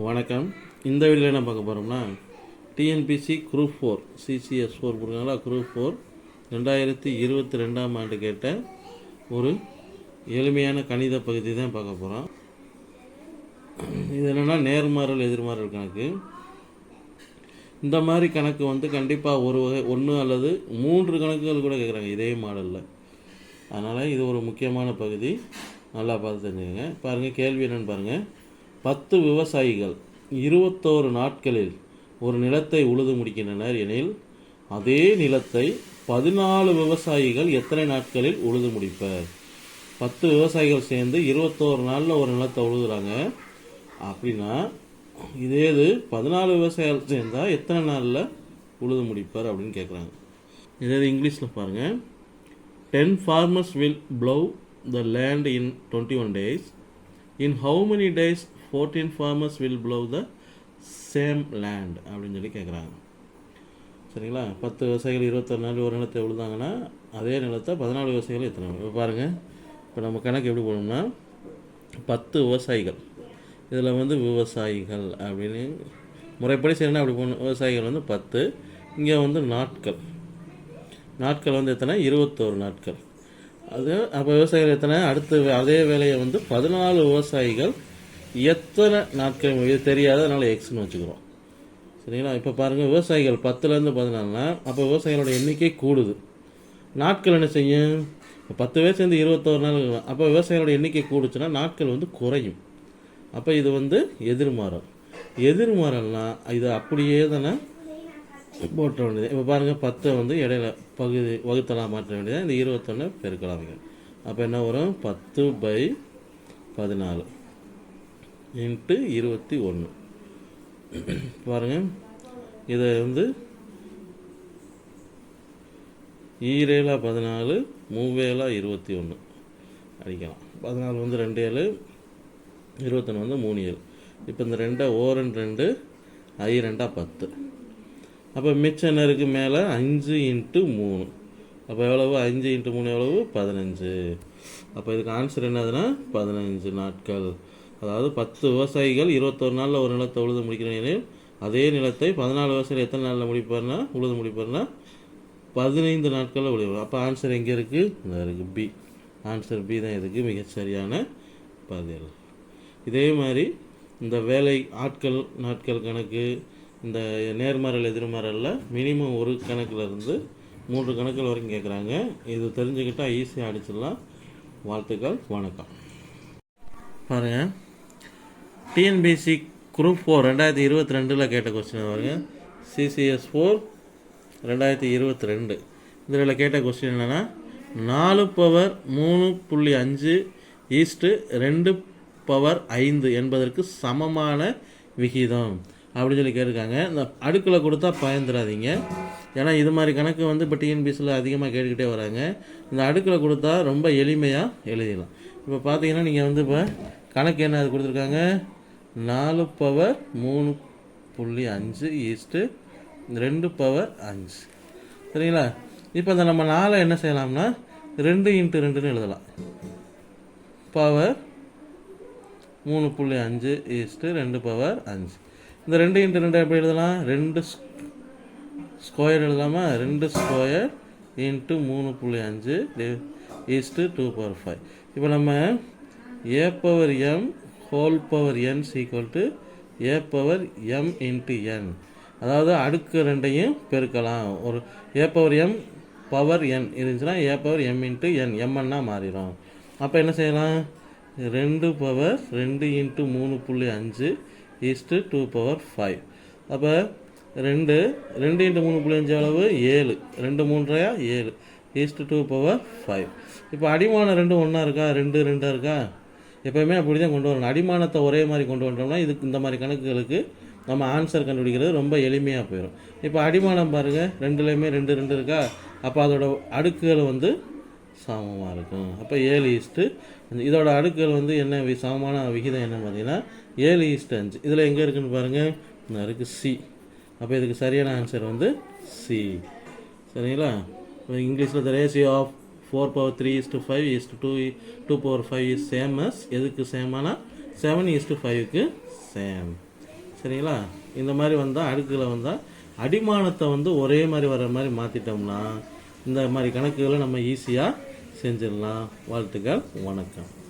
வணக்கம். இந்த வீடியோவில் என்ன பார்க்க போகிறோம்னா, டிஎன்பிசி குரூப் 4 சிசிஎஸ் 4 போடுறாங்களா, குரூப் 4 2022ஆம் ஆண்டு கேட்ட ஒரு எளிமையான கணித பகுதி தான் பார்க்க போகிறோம். இது என்னென்னா நேர்மாறல் எதிர்மாறல் கணக்கு. இந்த மாதிரி கணக்கு வந்து கண்டிப்பாக ஒன்று அல்லது 3 கணக்குகள் கூட கேட்குறாங்க இதே மாடலில். அதனால் இது ஒரு முக்கியமான பகுதி, நல்லா பார்த்து தெரிஞ்சுக்கங்க. பாருங்கள், கேள்வி என்னென்னு பாருங்கள். 10 விவசாயிகள் 21 நாட்களில் ஒரு நிலத்தை உழுது முடிக்கின்றனர் எனில், அதே நிலத்தை 14 விவசாயிகள் எத்தனை நாட்களில் உழுது முடிப்பர்? 10 விவசாயிகள் சேர்ந்து 21 நாளில் ஒரு நிலத்தை உழுதுறாங்க அப்படின்னா, இதே 14 விவசாயிகள் சேர்ந்தால் எத்தனை நாளில் உழுது முடிப்பார் அப்படின்னு கேட்குறாங்க. இதே இங்கிலீஷில் பாருங்கள். 10 farmers will plow the land in 21 days. In how many days 14 farmers will plow the same land அப்படின்னு சொல்லி கேட்குறாங்க. சரிங்களா? 10 விவசாயிகள் 21 நாள் ஒரு நிலத்தை உழுதாங்கன்னா, அதே நிலத்தை 14 விவசாயிகள் எத்தனை நாள்? இப்போ பாருங்கள், இப்போ நம்ம கணக்கு எப்படி போடணும்னா, 10 விவசாயிகள், இதில் வந்து விவசாயிகள் அப்படின்னு முறைப்படி செய்யணும். அப்படி போகணும். விவசாயிகள் வந்து 10, இங்கே வந்து நாட்கள் வந்து எத்தனை? 21 நாட்கள். அது அப்போ விவசாயிகள் எத்தனை? அடுத்த அதே வேலையை வந்து 14 விவசாயிகள் எத்தனை நாட்கள் இது தெரியாது, அதனால் எக்ஸ்னு வச்சுக்கிறோம். சரிங்களா? இப்போ பாருங்கள், விவசாயிகள் 10லேருந்து 14னா அப்போ விவசாயிகளோட எண்ணிக்கை கூடுது. நாட்கள் என்ன செய்யும்? இப்போ 10 பேர் சேர்ந்து 21 நாள், அப்போ விவசாயிகளோட எண்ணிக்கை கூடுச்சுன்னா நாட்கள் வந்து குறையும். அப்போ இது வந்து எதிர்மாறல்னா இது அப்படியே தானே போட்ட வேண்டியது. இப்போ பாருங்கள், 10 வந்து இடையில பகுதி வகுத்தலாம் மாற்ற வேண்டியது, இந்த 21 பெருக்கலாம். அப்போ என்ன வரும்? 10/14 × 21. பாருங்கள், இதை வந்து 7 14 3 21 அடிக்கலாம். 14 வந்து 2 7, 21 வந்து 3 7. இப்போ இந்த 2 ஓரன் 2 I 2 10. அப்போ மிச்சம் என்ன இருக்குது? மேலே 5 × 3. அப்போ எவ்வளவு? 5 × 3 எவ்வளவு? 15. அப்போ இதுக்கு ஆன்சர் என்னதுன்னா 15 நாட்கள். அதாவது 10 விவசாயிகள் 21 நாளில் ஒரு நிலத்தை உழுது முடிக்கிறேன். அதே நிலத்தை 14 விவசாயிகள் எத்தனை நாளில் உழுது முடிப்பார்னா 15 நாட்களில் உழுது. அப்போ ஆன்சர் எங்கே இருக்குது? இந்த இருக்குது, பி. ஆன்சர் பி தான் இதுக்கு மிகச்சரியான பதில். இதே மாதிரி இந்த வேலை நாட்கள் கணக்கு, இந்த நேர்மாறல் எதிர்மாறலில் மினிமம் ஒரு கணக்கிலிருந்து 3 கணக்குகள் வரைக்கும் கேட்குறாங்க. இது தெரிஞ்சுக்கிட்டால் ஈஸியாக அடிச்சிடலாம். வாழ்த்துக்கள், வணக்கம். பாருங்கள், டிஎன்பிசி குரூப் 4 2022 கேட்ட கொஸ்டின் பாருங்கள். சிசிஎஸ் 4 2022 இதில் கேட்ட கொஸ்டின் என்னென்னா, 4/3.5 = 2/5 என்பதற்கு சமமான விகிதம் அப்படின்னு சொல்லி கேட்டிருக்காங்க. இந்த அடுக்கில் கொடுத்தா பயந்துடாதீங்க, ஏன்னா இது மாதிரி கணக்கு வந்து இப்போ டிஎன்பிசியில் அதிகமாக கேட்டுக்கிட்டே வராங்க. இந்த அடுக்கில் கொடுத்தா ரொம்ப எளிமையாக எழுதிடலாம். இப்போ பார்த்தீங்கன்னா நீங்கள் வந்து இப்போ கணக்கு என்ன அது கொடுத்துருக்காங்க? 4/3.5 = 2/5. சரிங்களா? இப்போ இந்த நம்ம 4 என்ன செய்யலாம்னா 2 × 2ன்னு எழுதலாம். பவர் 3.5 = 2/5. இந்த 2 × 2 எப்படி எழுதலாம்? 2 ஸ்கொயர் எழுதலாமா? 2 ஸ்கொயர் × 3.5 = 2/5. இப்போ நம்ம a/m whole power n = a/m × n, அதாவது அடுக்கு 2ஐயும் பெருக்கலாம். ஒரு a/m பவர் n இருந்துச்சுன்னா a/m × n, mன்னா மாறிடும். அப்போ என்ன செய்யலாம்? 2/2 × 3.5 = 2/5. அப்போ 2 × 3.5 எவ்வளவு? 7. 2 3 7 = 2/5. இப்போ அடிமானம் 2 ஒன்றா இருக்கா? 2 2 இருக்கா? எப்போயுமே அப்படி தான் கொண்டு வரணும். அடிமானத்தை ஒரே மாதிரி கொண்டு வந்துட்டோம்னா இதுக்கு இந்த மாதிரி கணக்குகளுக்கு நம்ம ஆன்சர் கண்டுபிடிக்கிறது ரொம்ப எளிமையாக போயிடும். இப்போ அடிமானம் பாருங்கள், 2லேயுமே 2 2 இருக்கா? அப்போ அதோட அடுக்குகள் வந்து சமமாக இருக்கும். அப்போ 7 இதோட அடுக்குகள் வந்து என்ன சமமான விகிதம் என்னன்னு பார்த்தீங்கன்னா 7:5. இதில் எங்கே இருக்குதுன்னு பாருங்கள், இந்த இருக்குது சி. அப்போ இதுக்கு சரியான ஆன்சர் வந்து சி. சரிங்களா? இங்கிலீஷில் the ratio of 4/3 5 2/5 is same as எதுக்கு சேமானா 7:5க்கு சேம். சரிங்களா? இந்த மாதிரி வந்தால் அடுக்குகளை வந்தால் அடிமானத்தை வந்து ஒரே மாதிரி வர்ற மாதிரி மாற்றிட்டோம்னா இந்த மாதிரி கணக்குகளை நம்ம ஈஸியாக செஞ்சிடலாம். வாழ்த்துக்கள். வணக்கம்.